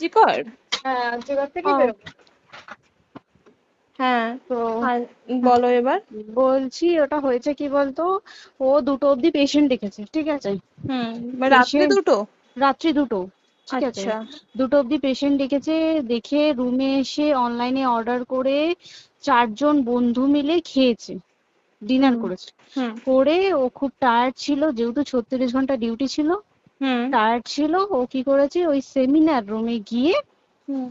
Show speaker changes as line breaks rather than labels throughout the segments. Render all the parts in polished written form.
আরজিকর?
হ্যাঁ, আর্যিকর থেকেই
ও
বেরোবো।
হ্যাঁ।
তো
আর বলো এবার।
বলছি ওটা হয়েছে কি বলতো, ও 2টো অব্দি পেশেন্ট দেখেছে, ঠিক আছে।
রাত্রি
পেশেন্ট
দুটো?
রাত্রি 2টো, ঠিক আছে।
আচ্ছা।
2টো অব্দি পেশেন্ট ডেকেছে, দেখে রুমে এসে অনলাইনে অর্ডার করে 4জন বন্ধু মিলে খেয়েছে, ডিনার
হুম
করেছে।
হুম
করে ও খুব টায়ার্ড ছিল, যেহেতু 36 ঘন্টা ডিউটি ছিল,
হুম
টায়ার্ড ছিল। ও কি করেছে, ওই সেমিনার রুমে গিয়ে
হুম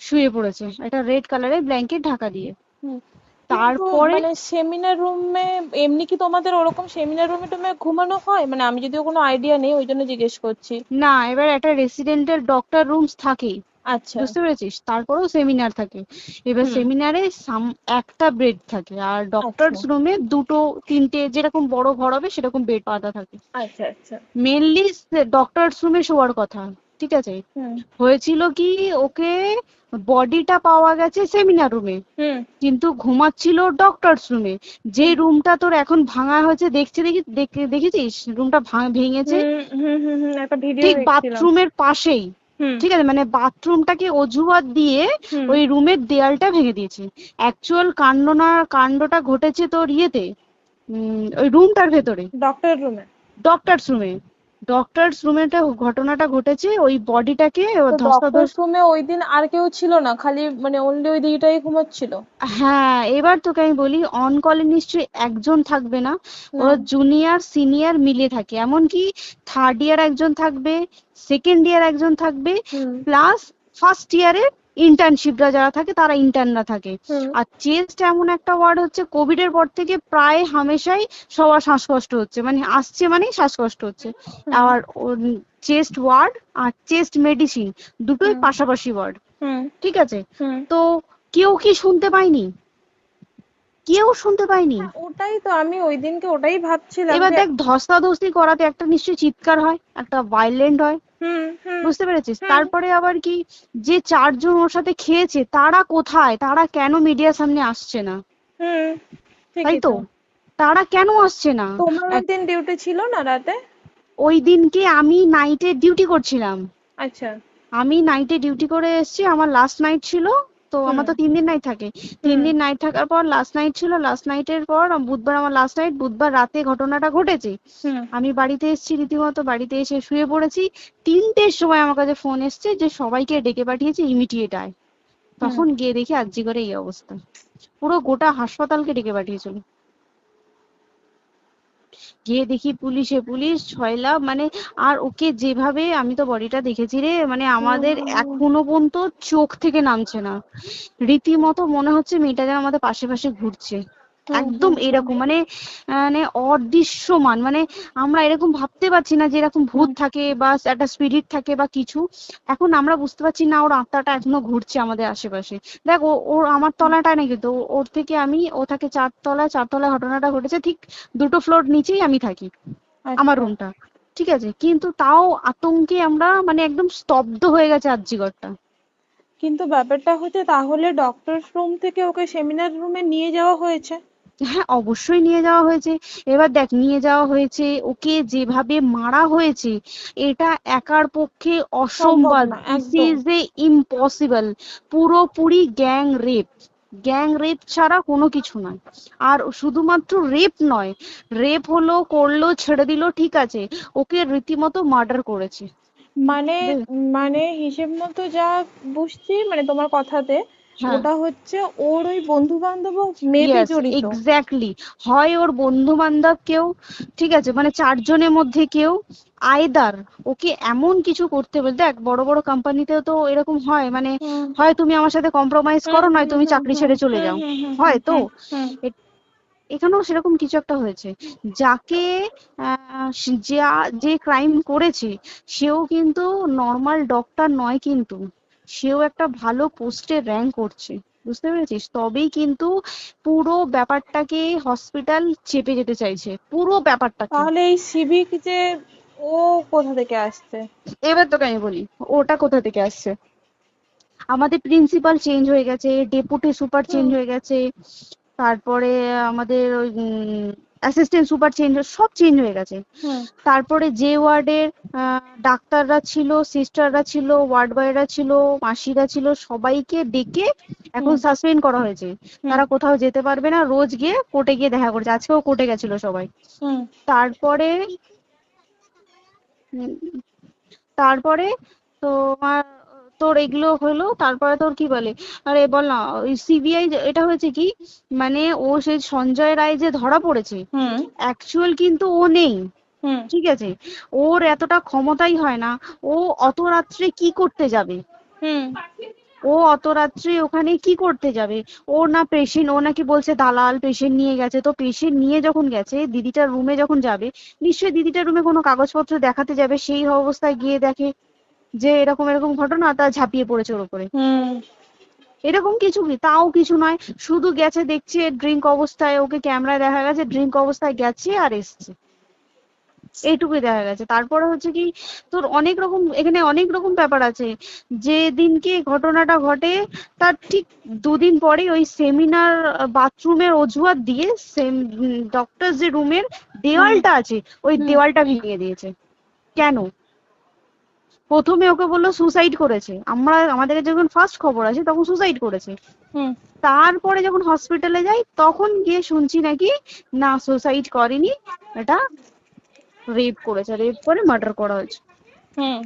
শুয়ে পড়েছে একটা রেড কালারের ব্ল্যাঙ্কেট ঢাকা দিয়ে।
হুম কিন্তু
তারপরে
মানে সেমিনার রুমে এমনি কি তোমাদের ওরকম সেমিনার রুমে টুমে ঘুমানো হয়? মানে আমি যদিও কোনো আইডিয়া নেই, ওই জন্য জিজ্ঞেস করছি।
না, এবার একটা রেসিডেন্টাল ডক্টর রুমস থাকেই,
আচ্ছা।
বুঝতে পেরেছিস, তারপরেও সেমিনার থাকে। এবার
হুম।
সেমিনারে একটা বেড থাকে, আর
আচ্ছা
ডক্টরস রুমে 2টো 3টে, যেরকম বড় ঘর হবে সেরকম বেড পাতা থাকে।
আচ্ছা আচ্ছা।
মেনলি ডক্টরস রুমে শোয়ার কথা, ঠিক আছে।
হুম
হয়েছিল কি, ওকে বডিটা পাওয়া গেছে সেমিনার রুমে,
হুম
কিন্তু ঘুমাচ্ছিল ডক্টরস রুমে। যে
হুম
রুমটা তোর এখন ভাঙা হয়েছে, দেখেছিস রুমটা ভেঙেছে,
হুম হুম হুম হুম একটা ভিডিও
ঠিক
দেখছিলাম।
বাথরুমের পাশেই,
হুম
ঠিক আছে, মানে বাথরুমটাকে অজুহাত দিয়ে
হুম
ওই রুমের দেয়ালটা ভেঙে দিয়েছে। অ্যাকচুয়াল কাণ্ডটা ঘটেছে তোর ইয়েতে, ওই রুমটার ভেতরে,
ডক্টর রুমে?
ডক্টরস রুমে। ডক্টরস রুমেটা ঘটনাটা ঘটেছে, ওই বডিটাকে
তো ডক্টর
ধস্তাধস্তি।
রুমে ওই দিন আর কেউ ছিল না, খালি মানে অনলি ওই দিদিটাই ঘুমাচ্ছিল?
হ্যাঁ, এবার তোকে আমি বলি, অন কলে নিশ্চয়ই একজন থাকবে না, ওরা
হুম
জুনিয়র সিনিয়র মিলিয়ে থাকে, এমনকি থার্ড ইয়ার একজন থাকবে, সেকেন্ড ইয়ার একজন থাকবে,
হুম
প্লাস ফার্স্ট ইয়ারের ইন্টার্নশিপরা যারা থাকে তারা ইন্টার্নরা থাকে।
হুম
আর চেস্ট এমন একটা ওয়ার্ড হচ্ছে, কোভিড এর পর থেকে প্রায় হামেশাই সবার শ্বাসকষ্ট হচ্ছে, মানে আসছে মানেই শ্বাসকষ্ট হচ্ছে।
হুম
আর চেস্ট ওয়ার্ড আর চেস্ট মেডিসিন দুটোই
হুম
পাশাপাশি ওয়ার্ড,
হুম
ঠিক আছে।
হুম
তো কেউ কি শুনতে পায়নি? কেউ শুনতে পায়নি।
হ্যাঁ, ওটাই তো আমি ওই দিনকে ওটাই ভাবছিলাম
এবার
যে
দেখ, ধস্তাধস্তি করাতে একটা নিশ্চয়ই চিৎকার হয়, একটা ভাইলেন্ট হয়,
হুম হুম
বুঝতে পেরেছিস।
হুম
তারপরে আবার কি, যে 4জন ওর সাথে খেয়েছে তারা কোথায়, তারা কেন মিডিয়ার সামনে আসছে না?
হুম
তাই
ঠিকই
তো,
তো।
তারা কেন আসছে না?
তোমার ওই
এক-
দিন ডিউটি ছিল না রাতে?
ওই দিনকে আমি নাইটে ডিউটি করছিলাম।
আচ্ছা।
আমি নাইটে ডিউটি করে এসেছি, আমার লাস্ট নাইট ছিল। তো
হুম
আমার তো 3 দিন নাইট থাকে, তিন
হুম
দিন নাইট থাকার পর লাস্ট নাইট ছিল, লাস্ট নাইটের পর বুধবার আমার লাস্ট নাইট, বুধবার রাতে ঘটনাটা ঘটেছে।
হুম
আমি বাড়িতে এসেছি, রীতিমতো বাড়িতে এসে শুয়ে পড়েছি। 3টের সময় আমার কাছে ফোন এসছে যে সবাইকে ডেকে পাঠিয়েছে, ইমিডিয়েট আয়।
হুম
তখন গিয়ে দেখি আরজিকরে এই অবস্থা, পুরো গোটা হাসপাতালকে ডেকে পাঠিয়েছিল। গিয়ে দেখি পুলিশ ছয়লা, মানে, আর ওকে যেভাবে, আমি তো বডিটা দেখেছি রে, মানে আমাদের
হুম
এখনো পর্যন্ত চোখ থেকে নামছে না। রীতিমতো মনে হচ্ছে মেয়েটা যেন আমাদের পাশে পাশে ঘুরছে,
হুম
একদম
হুম হুম
এরকম, মানে মানে অদৃশ্যমান, মানে আমরা এরকম ভাবতে পারছি না যে এরকম ভূত
হুম
থাকে বা একটা স্পিরিট থাকে বা কিছু। এখন আমরা বুঝতে পারছি না ওর আত্মাটা এখনো ঘুরছে আমাদের আশেপাশে। দেখ, ওর আমার তলাটায় নাকি, তো ওর থেকে ও থাকে 4তলায়, 4তলায় ঘটনাটা ঘটেছে, ঠিক 2টো ফ্লোর নিচেই আমি থাকি, আমার
আচ্ছা।
রুমটা, ঠিক আছে। কিন্তু তাও আতঙ্কে আমরা মানে একদম স্তব্ধ হয়ে গেছে আরজিকরটা।
কিন্তু ব্যাপারটা হচ্ছে, তাহলে ডক্টর রুম থেকে ওকে সেমিনার রুমে নিয়ে যাওয়া হয়েছে?
হ্যাঁ, অবশ্যই নিয়ে যাওয়া হয়েছে। এবার দেখ, নিয়ে যাওয়া হয়েছে, ওকে যেভাবে মারা হয়েছে, এটা একার পক্ষে
সম্ভব
অসম্ভব,
না
দিস
একদম।
Is a impossible. পুরোপুরি গ্যাং রেপ ছাড়া কোনো কিছু নয়। আর শুধুমাত্র রেপ নয়, রেপ হলো, করলো, ছেড়ে দিল, ঠিক আছে, ওকে রীতিমতো মার্ডার করেছে।
মানে
বুঝলি?
মানে হিসেব মতো যা বুঝছি মানে তোমার কথাতে,
হ্যাঁ,
ওটা হচ্ছে ওর ওই বন্ধু বান্ধব মেবি
ইয়েস,
জড়িত।
এক্স্যাক্টলি। হয় ওর বন্ধু বান্ধব কেউ, ঠিক আছে, মানে 4জনের মধ্যে কেউ, আইদার ওকে এমন কিছু করতে বলতে, দেখ বড় বড় কোম্পানিতেও তো এরকম হয়, মানে
হুম
হয় তুমি আমার সাথে কম্প্রোমাইজ
হুম
করো, নয়
হুম
তুমি
হুম
চাকরি
হুম
ছেড়ে চলে
হুম
যাও,
হুম হুম হুম
হয় তো।
হুম হুম
এ- এখানেও সেরকম কিছু একটা হয়েছে। যাকে যে ক্রাইম করেছে, সেও কিন্তু নর্মাল ডক্টর নয়, কিন্তু সেও একটা ভালো পোস্টে র্যাঙ্ক করছে, বুঝতে পেরেছিস, তবেই কিন্তু পুরো ব্যাপারটাকে হসপিটাল চেপে যেতে চাইছে, পুরো ব্যাপারটাকে।
তাহলে এই সিভিক যে, ও কোথা থেকে আসছে?
এবার তোকে আমি বলি ওটা কোথা থেকে আসছে। আমাদের প্রিন্সিপাল চেঞ্জ হয়ে গেছে, ডেপুটি সুপার চেঞ্জ
হুম
হয়ে গেছে, তারপরে আমাদের ওই অ্যাসিস্ট্যান্ট সুপার চেঞ্জ, সব চেঞ্জ হয়ে গেছে।
হুম
তারপরে যে ওয়ার্ডের ডাক্তাররা ছিল, সিস্টাররা ছিল, ওয়ার্ড বয়রা ছিল, মাসিরা ছিল, সবাইকে ডেকে এখন
হুম
সাসপেন্ড করা হয়েছে।
হুম
তারা কোথাও যেতে পারবে না, রোজ গিয়ে কোর্টে গিয়ে দেখা করছে। আজকেও কোর্টে গেছিল সবাই।
হুম
তারপরে উম, তারপরে তোমার তোর এগুলো হলো, তারপরে তোর কি বলে, আরে বল না, ওই সিবিআই এটা হয়েছে কি, মানে ও সেই সঞ্জয় রায় যে ধরা পড়েছে,
হুম
অ্যাকচুয়াল কিন্তু ও নেই,
হুম
ঠিক আছে? ওর এতটা ক্ষমতাই হয় না। ও অত রাত্রে কি করতে যাবে?
হুম
ও অত রাত্রে ওখানে কি করতে যাবে? ও না পেশেন্ট, ও নাকি বলছে দালাল পেশেন্ট নিয়ে গেছে। তো পেশেন্ট নিয়ে যখন গেছে, দিদিটার রুমে যখন যাবে, নিশ্চয়ই দিদিটার রুমে কোনো কাগজপত্র দেখাতে যাবে, সেই অবস্থায় গিয়ে দেখে যে এরকম এরকম ঘটনা, তা ঝাঁপিয়ে পড়েছে ওর উপরে।
হুম
এরকম কিছু কি, তাও কিছু নয়, শুধু গেছে দেখছে ড্রিঙ্ক অবস্থায়, ওকে ক্যামেরায় দেখা গেছে ড্রিঙ্ক অবস্থায় গেছে আর এসছে, এইটুকুই দেখা গেছে। তারপরে হচ্ছে কি, তোর অনেক রকম এখানে অনেক রকম ব্যাপার আছে। যে দিনকে ঘটনাটা ঘটে তার ঠিক দুদিন পরে ওই সেমিনার বাথরুমের অজুহাত দিয়ে সেম ডক্টর যে রুমের
হুম
দেওয়ালটা আছে, ওই
হুম
দেওয়ালটা ভেঙে দিয়েছে। কেন? প্রথমে ওকে বললো সুসাইড করেছে, আমাদের যখন ফার্স্ট খবর আছে তখন সুসাইড করেছে।
হুম
তারপরে যখন হসপিটালে যাই তখন গিয়ে শুনছি নাকি না, সুসাইড করেনি, এটা রেপ করেছে, রেপ করে মার্ডার করা হয়েছে।
হুম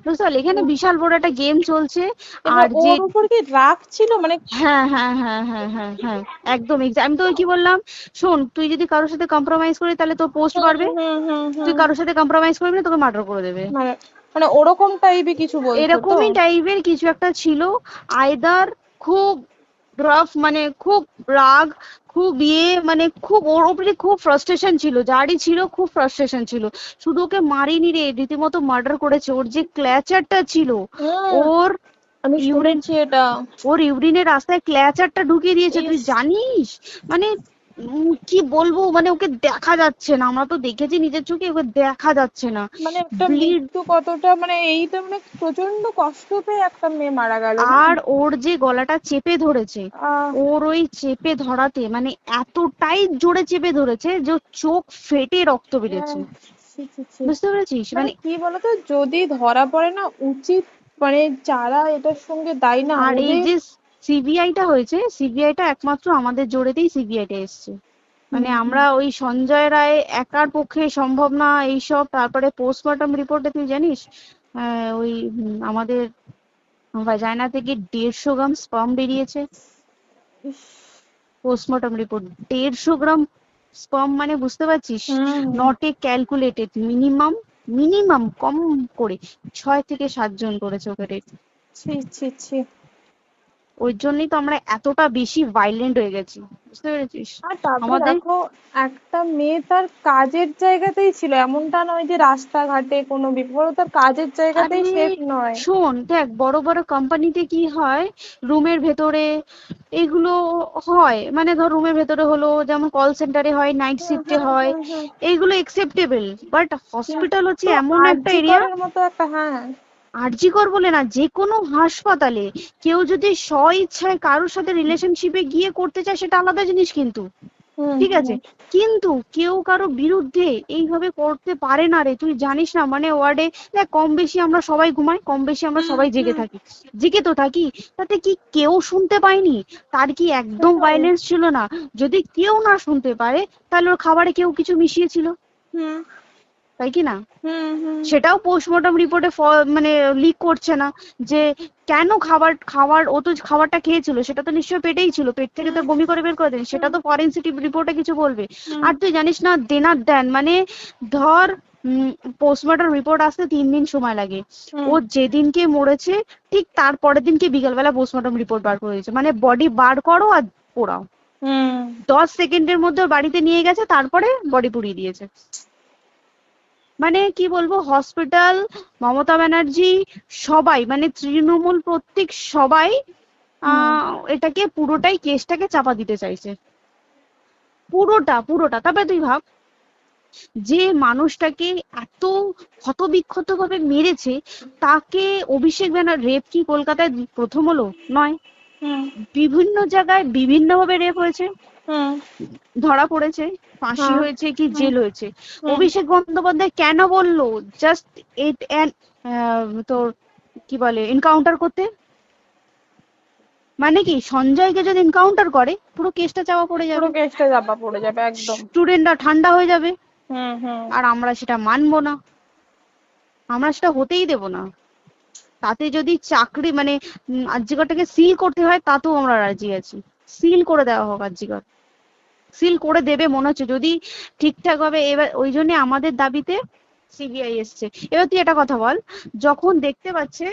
বুঝতে পারলি, এখানে বিশাল বড় একটা গেম চলছে।
এবার
আর যে
ওর উপর কি রাগ ছিল মানে?
হ্যাঁ হ্যাঁ হ্যাঁ হ্যাঁ হ্যাঁ হ্যাঁ, একদম আমি তো কি বললাম, শোন, তুই যদি কারোর সাথে কম্প্রোমাইজ করিস তাহলে তোর পোস্ট
হুম
বাড়বে,
হুম হুম
তুই
হুম
কারোর সাথে কম্প্রোমাইজ করবি না, তোকে মার্ডার করে দেবে।
মানে মানে ওরকম টাইপই কিছু বলছো তো?
এরকমই টাইপের কিছু একটা ছিল। আইদার খুব রাফ, মানে খুব রাগ, খুব মানে খুব ওর উপরে খুব ফ্রাস্ট্রেশন ছিল, যারই ছিল খুব ফ্রাস্ট্রেশন ছিল। শুধু ওকে মারিনি রে, রীতিমতো মার্ডার করেছে। ওর যে ক্ল্যাচারটা ছিল,
হুম
ওর
আমি
ইউরিন,
শুনেছি এটা।
ওর ইউরিনের রাস্তায় ক্ল্যাচারটা ঢুকিয়ে দিয়েছে, তুই
ইস,
জানিস? মানে কি বলবো, মানে ওকে দেখা যাচ্ছে না, আমরা তো দেখেছি নিজের চোখে, ওকে দেখা যাচ্ছে না।
মানে একটা
ব্লিড।
মৃত্যু কতটা, মানে এইটা মানে প্রচন্ড কষ্ট পেয়ে একটা মেয়ে মারা গেল না?
আর ওর যে গলাটা চেপে ধরেছে,
আহ
ওর ওই চেপে ধরাতে মানে এতটাই জোরে চেপে ধরেছে যে ওর চোখ ফেটে রক্ত বেরিয়েছে।
আহ, ছি, ছি, ছি।
বুঝতে পেরেছিস?
মানে
মানে
কি বলতো, যদি ধরা পড়ে না, উচিত মানে যারা এটার সঙ্গে দায়ী না
আর এই
ওদের।
যে সিবিআইটা হয়েছে, সিবিআইটা একমাত্র আমাদের জোরেতেই সিবিআইটা এসছে। মানে
হুম হুম
আমরা ওই সঞ্জয় রায় একার পক্ষে সম্ভব না এইসব। তারপরে পোস্টমর্টম রিপোর্টে তুই জানিস, ওই আমাদের ভাজাইনা থেকে 150 গ্রাম স্পার্ম বেরিয়েছে।
ইস,
পোস্টমর্টম রিপোর্ট 150 গ্রাম স্পার্ম, মানে বুঝতে পারছিস?
Hmm
not a calculated, minimum, minimum কম করে 6 থেকে 7 জন করেছে ওকে rape।
ছি ছি ছি।
ওই জন্যই তো আমরা এতটা বেশি ভাইলেন্ট হয়ে গেছি, বুঝতে পেরেছিস?
আর তারপর
আমাদের
দেখো, একটা মেয়ে তার কাজের জায়গাতেই ছিল, এমনটা নয় যে রাস্তাঘাটে কোনো বিপদ, ও তার কাজের
আরে
জায়গাতেই সেফ নয়।
শোন, দেখ বড় বড় কোম্পানিতে কি হয়, রুমের ভেতরে এগুলো হয়, মানে ধর রুমের ভেতরে হলো, যেমন কল সেন্টারে হয়, নাইট
হুম
শিফটে
হুম
হয়,
হুম হুম
এইগুলো একসেপ্টেবল। বাট হসপিটাল হচ্ছে
কিন্তু
এমন একটা
আরজি
এরিয়া,
করের মতো একটা, হ্যাঁ।
আরজি কর বলে না, যে কোনো হাসপাতালে কেউ যদি স্ব ইচ্ছায় কারোর সাথে রিলেশনশিপে গিয়ে করতে চায় সেটা আলাদা জিনিস কিন্তু,
হুম
ঠিক আছে?
হুম
কিন্তু কেউ কারো বিরুদ্ধে এইভাবে করতে পারে না রে, তুই জানিস না? মানে ওয়ার্ডে দেখ, কম বেশি আমরা সবাই ঘুমাই, কম বেশি আমরা
হুম
সবাই জেগে
হুম
থাকি, জেগে তো থাকি। তাতে কি কেউ শুনতে পায়নি? তার কি একদম
সেটাই।
ভাইলেন্স ছিল না? যদি কেউ না শুনতে পারে তাহলে ওর খাবারে কেউ কিছু মিশিয়েছিল,
হুম
তাই কি না?
হুম হুম
সেটাও পোস্টমর্টম রিপোর্টে মানে লিক করছে না যে কেন খাবার খাবার ও তো খাবারটা খেয়েছিল, সেটা তো নিশ্চয়ই পেটেই ছিল, পেট থেকে তো
হুম
বমি করে বের করে দেন, সেটা
হুম
তো ফরেনসিক রিপোর্টে কিছু বলবে।
হুম
আর তুই জানিস না, দেনার দেন মানে ধর পোস্টমর্টম রিপোর্ট আসতে 3 দিন সময় লাগে।
হুম
ও যেদিনকে মরেছে ঠিক তার পরের দিনকে বিকালবেলা পোস্টমর্টম রিপোর্ট বার করে দিয়েছে, মানে বডি বার করো আর পোড়াও,
হুম
10 সেকেন্ডের মধ্যে ওর বাড়িতে নিয়ে গেছে, তারপরে বডি পুড়িয়ে দিয়েছে। মানে কি বলবো, হসপিটাল, মমতা ব্যানার্জি, সবাই মানে তৃণমূল প্রত্যেক সবাই
হুম
এটাকে পুরোটাই কেসটাকে চাপা দিতে চাইছে, পুরোটা পুরোটা। তবে তুই ভাব, যে মানুষটাকে এত ক্ষতবিক্ষত ভাবে মেরেছে, তাকে অভিষেক ব্যানার রেপ কি কলকাতায় প্রথম হলো? নয়,
হুম
বিভিন্ন জায়গায় বিভিন্ন ভাবে রেপ হয়েছে।
হুম
ধরা পড়েছে, ফাঁসি
হ্যাঁ
হয়েছে কি
হুম
জেল হয়েছে।
হুম
অভিষেক বন্দ্যোপাধ্যায় কেন বললো জাস্ট ইট তোর কি বলে এনকাউন্টার করতে? মানে কি সঞ্জয়কে যদি এনকাউন্টার করে পুরো কেসটা চাপা পড়ে
পুরো
যাবে,
কেসটা চাপা পড়ে যাবে একদম।
স্টুডেন্টরা ঠান্ডা হয়ে যাবে,
হুম হুম
আর আমরা সেটা মানবো না, আমরা সেটা হতেই দেবো না। তাতে যদি চাকরি মানে আরজিকরটাকে সিল করতে হয় তাতেও আমরা রাজি আছি, সিল করে দেওয়া হোক আরজিকর, সিল করে দেবে মনে হচ্ছে যদি ঠিকঠাক ভাবে। এবার ওই জন্য আমাদের দাবিতে সিবিআই এসছে। এবার তুই একটা কথা বল, যখন দেখতে পাচ্ছে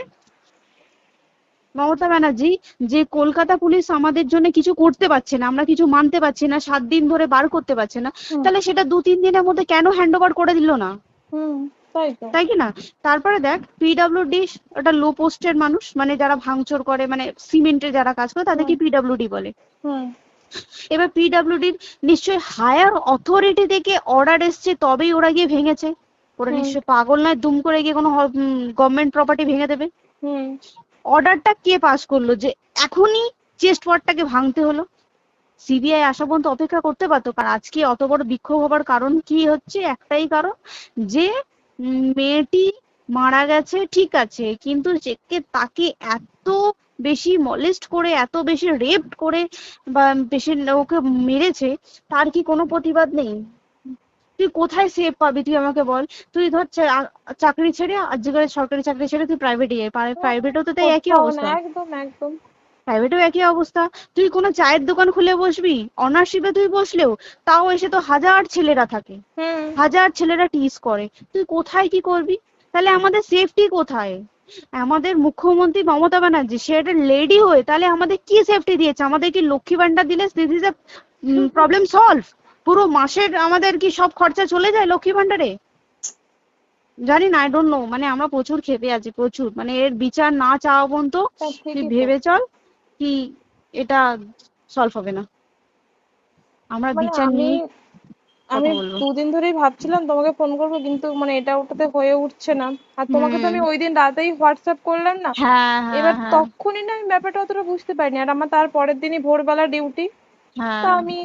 মমতা ব্যানার্জি যে কলকাতা পুলিশ আমাদের জন্য কিছু করতে পারছে না, আমরা কিছু মানতে পারছি না, 7 দিন ধরে বার করতে পারছে না,
হুম
তাহলে সেটা 2-3 দিনের মধ্যে কেন হ্যান্ড ওভার করে দিল না?
হুম তাই তো।
তাই কি না? তারপরে দেখ পিডব্লিউডি একটা লো পোস্টের মানুষ, মানে যারা ভাঙচুর করে, মানে সিমেন্টের যারা কাজ করে
হুম
তাদেরকে পিডব্লিউডি বলে।
হুম
এবার পিডব্লিউডির নিশ্চয়ই হায়ার অথরিটি থেকে অর্ডার এসছে তবেই ওরা গিয়ে ভেঙেছে। ওরা
হুম
নিশ্চয়ই পাগল নয় দুম করে গিয়ে কোনো গভর্নমেন্ট প্রপার্টি ভেঙে দেবে।
হুম
অর্ডারটা কে পাস করলো যে এখনই চেস্ট ওয়ার্ডটাকে ভাঙতে হলো? সিবিআই আসা পর্যন্ত অপেক্ষা করতে পারতো। কারণ আজকে অত বড় বিক্ষোভ হবার কারণ কি হচ্ছে, একটাই কারণ, যে মেয়েটি মারা গেছে ঠিক আছে, কিন্তু তাকে এত বেশি মলেস্ট করে, এত বেশি রেপ করে বা বেশি ওকে মেরেছে, তার কি কোনো প্রতিবাদ নেই? তুই কোথায় সেভ পাবি তুই আমাকে বল? তুই ধর চাকরি ছেড়ে আজকের সরকারি চাকরি ছেড়ে তুই প্রাইভেটে যাই, প্রাইভেটেও তো তাই একই
কোথাও না,
অবস্থা,
একদম একদম।
প্রাইভেটেও একই অবস্থা। তুই কোনো চায়ের দোকান খুলে বসবি, অনার্সশিপে তুই বসলেও তাও এসে তো হাজার ছেলেরা থাকে,
হুম
হাজার ছেলেরা টিজ করে, তুই কোথায় কি করবি? তাহলে আমাদের সেফটি কোথায়? আমাদের মুখ্যমন্ত্রী মমতা ব্যানার্জি সে একটা লেডি হয়ে তাহলে আমাদের কি সেফটি দিয়েছে? আমাদের কি লক্ষ্মী ভান্ডার দিলে this is a problem solve? পুরো মাসের আমাদের কি সব খরচা চলে যায় লক্ষ্মী ভান্ডারে? জানি না, আই ডোন্ট নো, মানে আমরা প্রচুর ক্ষেপে আছি, প্রচুর, মানে এর বিচার না চাওয়া পর্যন্ত
তা
তুই
ঠিকই তো।
ভেবে চল কি এটা সলভ হবে না। আমরা
মানে
বিচার
আমি
নিয়ে
আমি
কথা বলবো।
2 দিন ধরেই ভাবছিলাম তোমাকে ফোন করবো, কিন্তু মানে এটা ওটাতে হয়ে উঠছে না। আর তোমাকে তো
হুম।
আমি ওই দিন রাতেই হোয়াটসঅ্যাপ করলাম না।
হ্যাঁ হ্যাঁ
এবার
হ্যাঁ
তখনই না আমি ব্যাপারটা অতটা বুঝতে পারিনি, আর আমার তার পরের দিনই ভোরবেলা ডিউটি। তা
হ্যাঁ।
আমি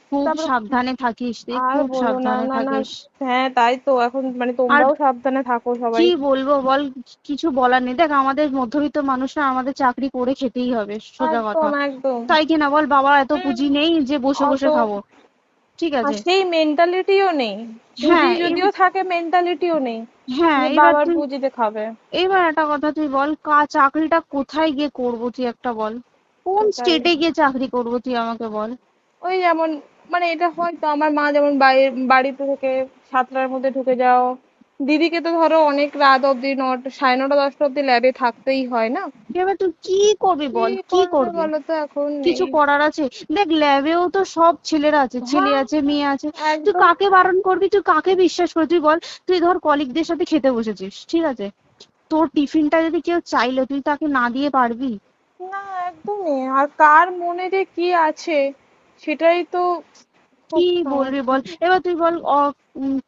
খুব
তারপর
সাবধানে থাকিস তুই,
আর
খুব
বলো না,
সাবধানে
না না।
থাকিস।
হ্যাঁ তাই তো, এখন মানে
আর
তোমরাও সাবধানে থাকো সবাই।
কি বলবো বল, কিছু বলার নেই। দেখ আমাদের মধ্যবিত্ত মানুষরা আমাদের চাকরি করে খেতেই হবে, সোজা কথা।
একদম একদম।
তাই কি না বল? বাবার এত
হুম
পুঁজি নেই যে বসে
অত,
বসে খাবো, ঠিক
আর
আছে?
সেই মেন্টালিটিও নেই। পুঁজি
হ্যাঁ
যদিও থাকে, মেন্টালিটিও নেই
হ্যাঁ
যে
এবার
বাবার
তুই,
পুঁজিতে খাবে।
এবার একটা কথা তুই বল, চাকরিটা কোথায় গিয়ে করবো তুই একটা বল? কোন
সেটাই।
স্টেটে গিয়ে চাকরি করবো তুই আমাকে বল?
ওই যেমন, মানে এটা হয়তো আমার মা যেমন বাড়িতে থেকে 7টার মধ্যে ঢুকে যাও, দিদিকে তো ধরো অনেক রাত অব্দি 9টা, 9:30, 10টা অব্দি ল্যাবে থাকতেই হয় না।
এবার তুই কি করবি
কি
বল, কি
করবে
করবি?
বলো তো, এখন
কিছু
নেই।
করার আছে? দেখ ল্যাবেও তো সব ছেলেরা আছে, ছেলে
হ্যাঁ
আছে মেয়ে আছে, তুই
একদম।
কাকে বারণ করবি, তুই কাকে বিশ্বাস করবি তুই বল? তুই ধর কলিগদের সাথে খেতে বসেছিস, ঠিক আছে, তোর টিফিনটা যদি কেউ চাইলো তুই তাকে না দিয়ে পারবি?
না একদমই, আর কার মনে যে কি আছে সেটাই তো
কি
খুব
বলবি
সমস্যা।
বল? এবার তুই বল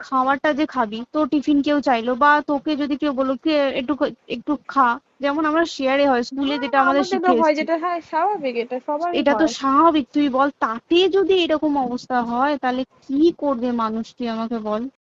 খাবারটা যে খাবি, তোর টিফিন কেউ চাইলো বা তোকে যদি কেউ বললো কে একটু একটু খা, যেমন আমরা শেয়ারে হয় স্কুলে
হ্যাঁ
যেটা আমাদের
আমাদেরও
শিখে
হয়,
এসেছি,
যেটা হ্যাঁ স্বাভাবিক, এটা সবারই
এটা তো
হয়।
স্বাভাবিক। তুই বল তাতে যদি এরকম অবস্থা হয় তাহলে কি করবে মানুষ তুই আমাকে বল?